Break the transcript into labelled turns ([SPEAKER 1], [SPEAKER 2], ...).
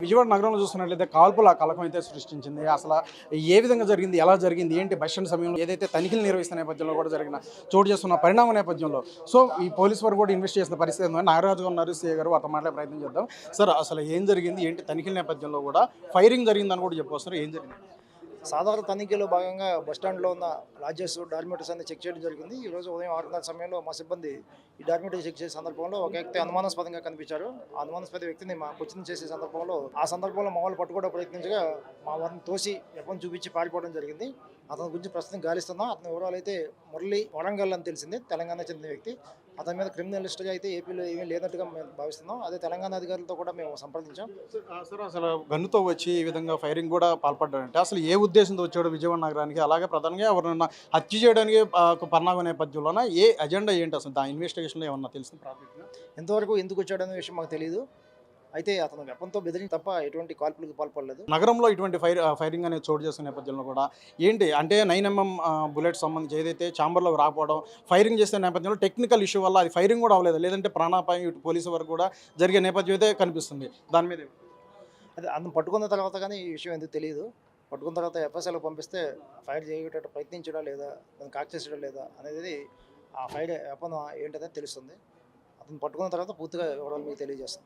[SPEAKER 1] విజయవాడ నగరంలో చూస్తున్నట్లయితే కాల్పుల కలకం అయితే సృష్టించింది. అసలు ఏ విధంగా జరిగింది, ఎలా జరిగింది, ఏంటి బస్ స్టాండ్ సమయంలో ఏదైతే తనిఖీలు నిర్వహిస్తున్న నేపథ్యంలో కూడా చోటు చేస్తున్న పరిణామం నేపథ్యంలో సో ఈ పోలీసు వారు కూడా ఇన్వెస్ట్ చేసిన పరిస్థితి ఉంది. నాగరాజు గారు ఉన్నారు, సీఏ గారు వారితో మాట్లాడే ప్రయత్నం చేద్దాం. సార్ అసలు ఏం జరిగింది, ఏంటి తనిఖీల నేపథ్యంలో కూడా ఫైరింగ్ జరిగిందని కూడా చెప్పొస్తారు. ఏం జరిగింది?
[SPEAKER 2] సాధారణ తనిఖీలో భాగంగా బస్టాండ్లో ఉన్న లాడ్జెస్ డార్మిటర్స్ అన్ని చెక్ చేయడం జరిగింది. ఈరోజు ఉదయం 6:30 సమయంలో మా సిబ్బంది ఈ డార్మిటరీ చెక్ చేసే సందర్భంలో ఒక వ్యక్తి అనుమానాస్పదంగా కనిపించారు. ఆ అనుమానాస్పద వ్యక్తిని మా క్వశ్చన్ చేసే సందర్భంలో మా వాళ్ళు పట్టుకోవడం ప్రయత్నించగా మా వారిని తోసి వెపన్ చూపించి పారిపోవడం జరిగింది. అతని గురించి ప్రస్తుతం గాలిస్తున్నాం. అతని వివరాలు అయితే మురళి వరంగల్ అని తెలిసింది, తెలంగాణ చెందిన వ్యక్తి. అతని మీద క్రిమినల్ హిస్టరీ అయితే ఏపీలో ఏమీ లేనట్టుగా మేము భావిస్తున్నాం. అదే తెలంగాణ అధికారులతో కూడా మేము సంప్రదించాం.
[SPEAKER 1] సార్ అసలు గన్నుతో వచ్చి ఈ విధంగా ఫైరింగ్ కూడా పాల్పడ్డాడంటే అసలు ఏ ఉద్దేశంతో వచ్చాడు విజయవాడ నగరానికి? అలాగే ప్రధానంగా ఎవరైనా హత్య చేయడానికి పన్నాగ నేపథ్యంలోన ఏ అజెండా ఏంటి అసలు దాని ఇన్వెస్టిగేషన్లో ఏమన్నా తెలిసింది ప్రాథమికంగా?
[SPEAKER 2] ఎంతవరకు ఎందుకు వచ్చాడనే విషయం మాకు తెలియదు. అయితే అతను వెపన్తో బెదిరించి తప్ప ఎటువంటి కాల్పులకు పాల్పడలేదు.
[SPEAKER 1] నగరంలో ఇటువంటి ఫైరింగ్ అనేది చోటు చేసుకునే నేపథ్యంలో కూడా ఏంటి అంటే 9mm బుల్లెట్ సంబంధించి ఏదైతే ఛాంబర్లోకి రాకపోవడం, ఫైరింగ్ చేసే నేపథ్యంలో టెక్నికల్ ఇష్యూ వల్ల అది ఫైరింగ్ కూడా అవ్వలేదు, లేదంటే ప్రాణాపాయం ఇటు పోలీసు వరకు కూడా జరిగే నేపథ్యం అయితే కనిపిస్తుంది. దాని మీద
[SPEAKER 2] అదే అతను పట్టుకున్న తర్వాత కానీ ఈ విషయం ఎందుకు తెలియదు. పట్టుకున్న తర్వాత ఎఫ్ఎస్ఎల్కి పంపిస్తే ఫైర్ చేయటట్టు ప్రయత్నించడా లేదా, దాన్ని కాక్ చేసడా లేదా అనేది ఆ ఫైర్ వెపన్ ఏంటనేది తెలుస్తుంది. అతను పట్టుకున్న తర్వాత పూర్తిగా వివరాలు మీకు తెలియజేస్తాం.